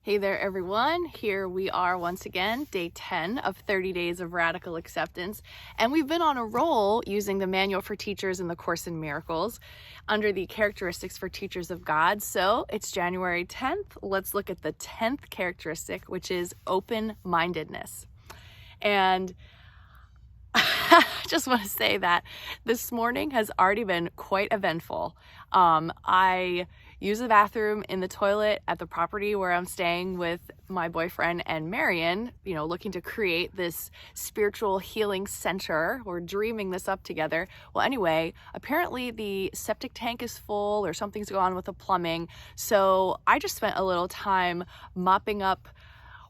Hey there, everyone. Here we are once again, day 10 of 30 Days of Radical Acceptance. And we've been on a roll using the Manual for Teachers and the Course in Miracles under the Characteristics for Teachers of God. So it's January 10th. Let's look at the 10th characteristic, which is open-mindedness. And I just want to say that this morning has already been quite eventful. I use the bathroom in the toilet at the property where I'm staying with my boyfriend and Marion, looking to create this spiritual healing center. We're dreaming this up together. Well, anyway, apparently the septic tank is full or something's going on with the plumbing. So I just spent a little time mopping up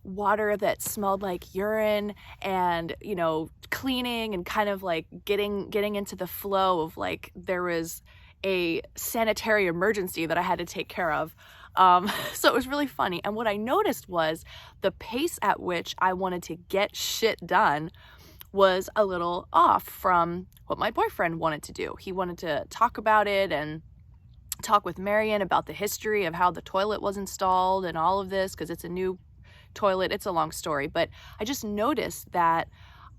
water that smelled like urine and, cleaning and kind of like getting into the flow of like there was a sanitary emergency that I had to take care of. So it was really funny. And what I noticed was the pace at which I wanted to get shit done was a little off from what my boyfriend wanted to do. He wanted to talk about it and talk with Marion about the history of how the toilet was installed and all of this, because it's a new toilet. It's a long story, but I just noticed that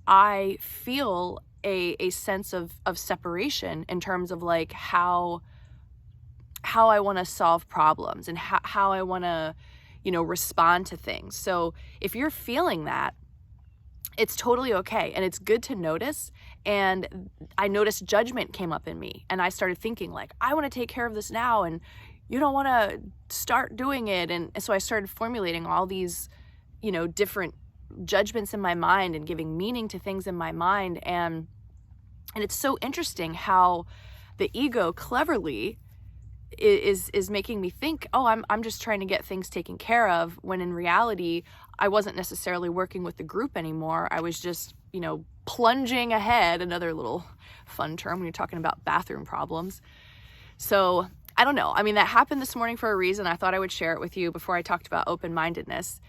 I feel a sense of separation in terms of like how I want to solve problems and how I want to, respond to things. So if you're feeling that, it's totally okay. And it's good to notice. And I noticed judgment came up in me and I started thinking like, I want to take care of this now. And you don't want to start doing it. And so I started formulating all these, different judgments in my mind and giving meaning to things in my mind. And it's so interesting how the ego cleverly is making me think, oh, I'm just trying to get things taken care of, when in reality, I wasn't necessarily working with the group anymore. I was just, plunging ahead, another little fun term when you're talking about bathroom problems. So I don't know. I mean, that happened this morning for a reason. I thought I would share it with you before I talked about open-mindedness.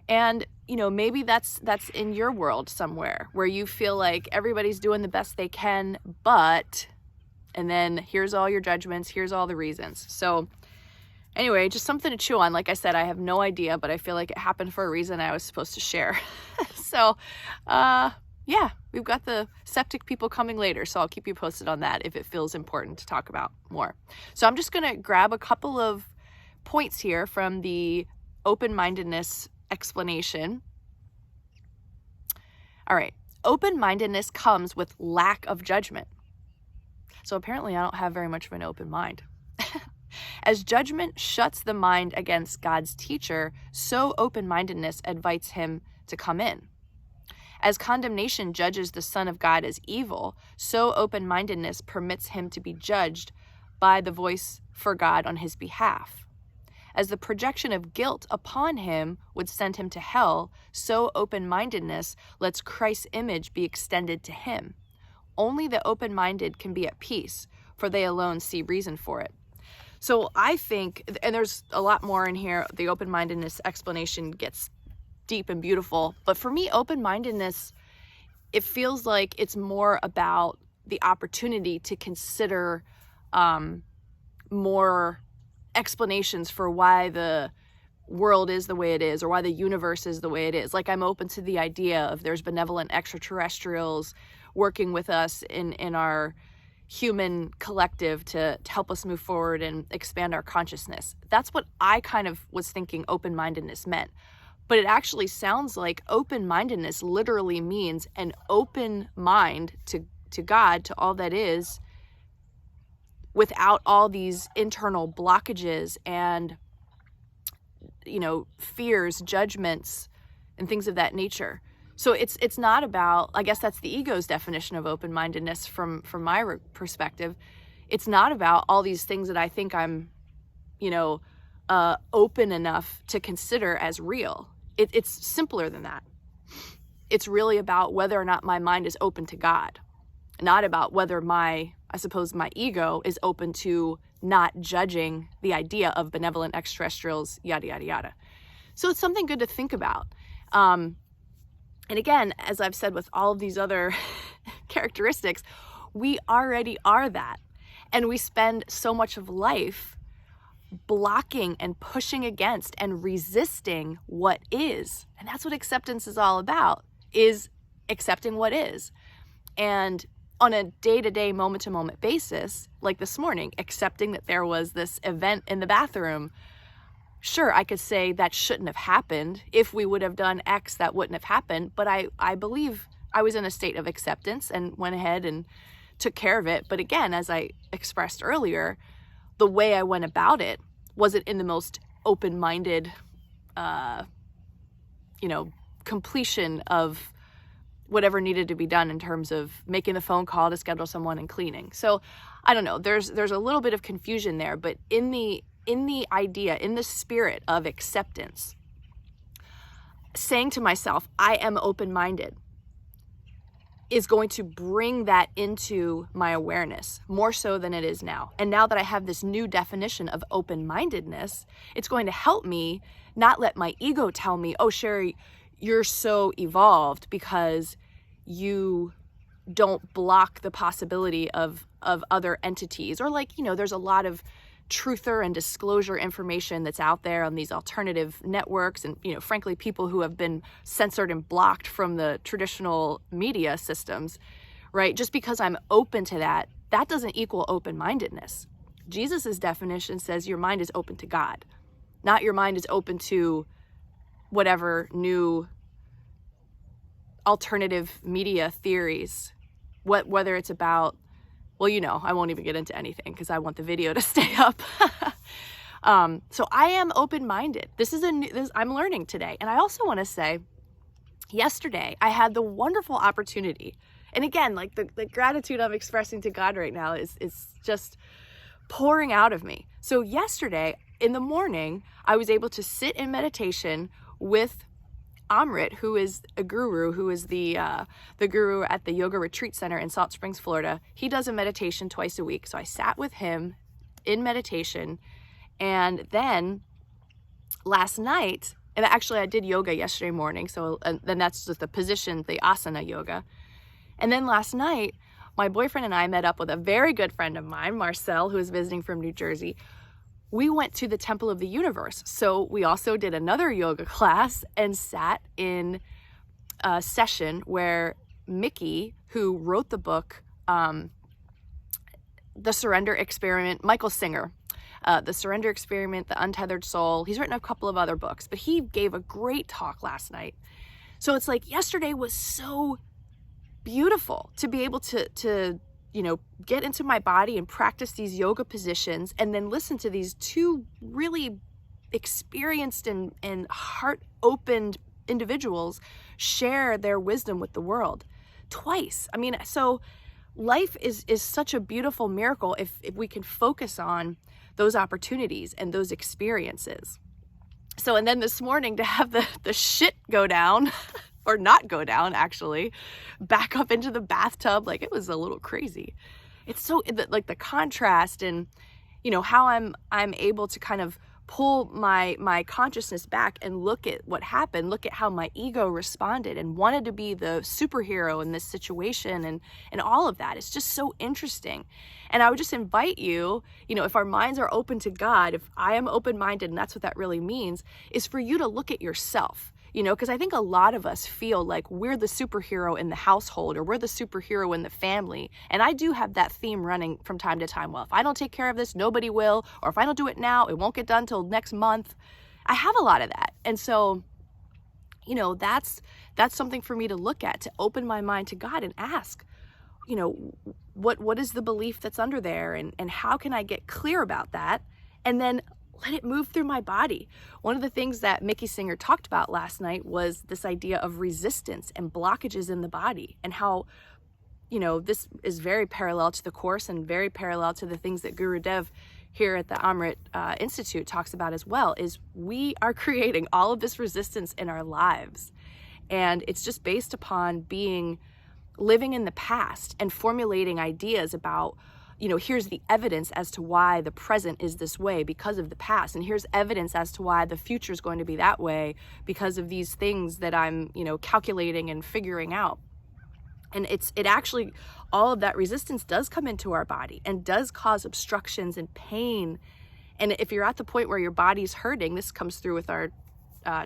And, maybe that's in your world somewhere where you feel like everybody's doing the best they can, and then here's all your judgments, here's all the reasons. So anyway, just something to chew on. Like I said, I have no idea, but I feel like it happened for a reason I was supposed to share. So, yeah, we've got the septic people coming later, so I'll keep you posted on that if it feels important to talk about more. So I'm just going to grab a couple of points here from the open-mindedness explanation. All right. Open-mindedness comes with lack of judgment. So apparently I don't have very much of an open mind. As judgment shuts the mind against God's teacher, so open-mindedness invites him to come in. As condemnation judges the Son of God as evil, so open-mindedness permits him to be judged by the voice for God on his behalf. As the projection of guilt upon him would send him to hell, so open-mindedness lets Christ's image be extended to him. Only the open-minded can be at peace, for they alone see reason for it. So I think, and there's a lot more in here, the open-mindedness explanation gets deep and beautiful, but for me, open-mindedness, it feels like it's more about the opportunity to consider more explanations for why the world is the way it is, or why the universe is the way it is. Like, I'm open to the idea of there's benevolent extraterrestrials working with us in our human collective to help us move forward and expand our consciousness. That's what I kind of was thinking open-mindedness meant. But it actually sounds like open-mindedness literally means an open mind to God, to all that is, without all these internal blockages and, fears, judgments, and things of that nature. So it's not about, I guess that's the ego's definition of open-mindedness from my perspective. It's not about all these things that I think I'm, open enough to consider as real. It's simpler than that. It's really about whether or not my mind is open to God, not about whether my ego is open to not judging the idea of benevolent extraterrestrials, yada, yada, yada. So it's something good to think about. And again, as I've said with all of these other characteristics, we already are that. And we spend so much of life blocking and pushing against and resisting what is. And that's what acceptance is all about, is accepting what is. And on a day-to-day, moment-to-moment basis, like this morning, accepting that there was this event in the bathroom. Sure, I could say that shouldn't have happened. If we would have done X, that wouldn't have happened. But I believe I was in a state of acceptance and went ahead and took care of it. But again, as I expressed earlier, the way I went about it wasn't in the most open-minded, completion of whatever needed to be done in terms of making the phone call to schedule someone and cleaning. So I don't know, there's a little bit of confusion there, but in the idea, in the spirit of acceptance, saying to myself, I am open-minded, is going to bring that into my awareness more so than it is now. And now that I have this new definition of open-mindedness, it's going to help me not let my ego tell me, oh, Sherry, you're so evolved because you don't block the possibility of other entities. Or there's a lot of truther and disclosure information that's out there on these alternative networks, and frankly, people who have been censored and blocked from the traditional media systems, right? Just because I'm open to that doesn't equal open-mindedness. Jesus's definition says your mind is open to God, not your mind is open to whatever new alternative media theories, whether it's about, I won't even get into anything because I want the video to stay up. So I am open-minded. I'm learning today. And I also want to say, yesterday I had the wonderful opportunity. And again, like the gratitude I'm expressing to God right now is just pouring out of me. So yesterday in the morning, I was able to sit in meditation with Amrit, who is a guru, who is the guru at the Yoga Retreat Center in Salt Springs, Florida. He does a meditation twice a week. So I sat with him in meditation. And then last night, and actually I did yoga yesterday morning. So then that's just the position, the asana yoga. And then last night, my boyfriend and I met up with a very good friend of mine, Marcel, who is visiting from New Jersey. We went to the Temple of the Universe. So we also did another yoga class and sat in a session where Mickey, who wrote the book, The Surrender Experiment, Michael Singer, The Surrender Experiment, The Untethered Soul. He's written a couple of other books, but he gave a great talk last night. So it's like yesterday was so beautiful to be able to get into my body and practice these yoga positions and then listen to these two really experienced and heart-opened individuals share their wisdom with the world twice. I mean, so life is such a beautiful miracle if we can focus on those opportunities and those experiences. So, and then this morning to have the shit go down, or not go down, actually, back up into the bathtub, like it was a little crazy. It's so, like the contrast and, how I'm able to kind of pull my consciousness back and look at what happened, look at how my ego responded and wanted to be the superhero in this situation and all of that. It's just so interesting. And I would just invite you, if our minds are open to God, if I am open-minded, and that's what that really means, is for you to look at yourself. Because I think a lot of us feel like we're the superhero in the household or we're the superhero in the family. And I do have that theme running from time to time. Well, if I don't take care of this, nobody will. Or if I don't do it now, it won't get done till next month. I have a lot of that. And so, that's something for me to look at, to open my mind to God and ask, what is the belief that's under there and how can I get clear about that? And then let it move through my body. One of the things that Mickey Singer talked about last night was this idea of resistance and blockages in the body, and how, this is very parallel to the Course and very parallel to the things that Guru Dev here at the Amrit Institute talks about as well, is we are creating all of this resistance in our lives. And it's just based upon living in the past and formulating ideas about, here's the evidence as to why the present is this way because of the past. And here's evidence as to why the future is going to be that way because of these things that I'm, calculating and figuring out. And it actually, all of that resistance does come into our body and does cause obstructions and pain And if you're at the point where your body's hurting, this comes through with our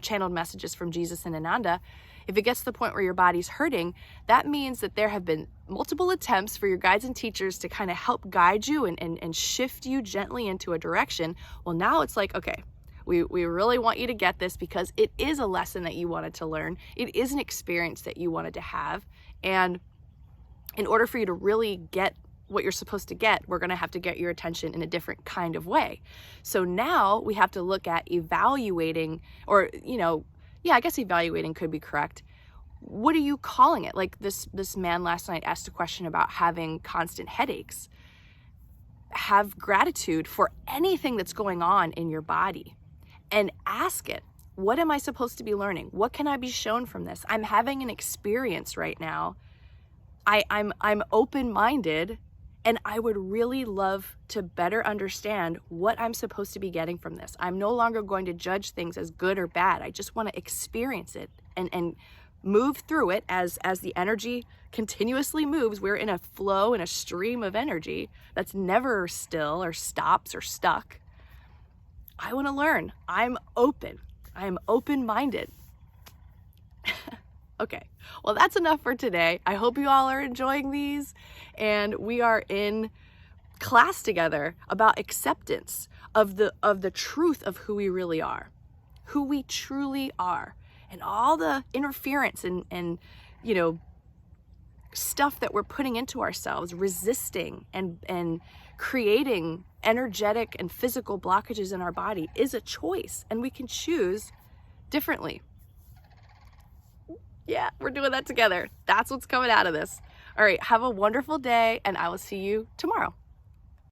channeled messages from Jesus and Ananda. If it gets to the point where your body's hurting, that means that there have been multiple attempts for your guides and teachers to kind of help guide you and shift you gently into a direction. Well, now it's like, okay, we really want you to get this because it is a lesson that you wanted to learn. It is an experience that you wanted to have. And in order for you to really get what you're supposed to get, we're going to have to get your attention in a different kind of way. So now we have to look at evaluating, or, I guess evaluating could be correct. What are you calling it? Like this man last night asked a question about having constant headaches. Have gratitude for anything that's going on in your body and ask it, what am I supposed to be learning? What can I be shown from this? I'm having an experience right now. I'm open-minded, and I would really love to better understand what I'm supposed to be getting from this. I'm no longer going to judge things as good or bad. I just want to experience it and move through it as the energy continuously moves. We're in a flow, in a stream of energy that's never still or stops or stuck. I want to learn. I'm open. I'm open-minded. Okay, well, that's enough for today. I hope you all are enjoying these, and we are in class together about acceptance of the truth of who we really are, who we truly are, and all the interference and stuff that we're putting into ourselves, resisting and creating energetic and physical blockages in our body is a choice, and we can choose differently. Yeah, we're doing that together. That's what's coming out of this. All right, have a wonderful day, and I will see you tomorrow.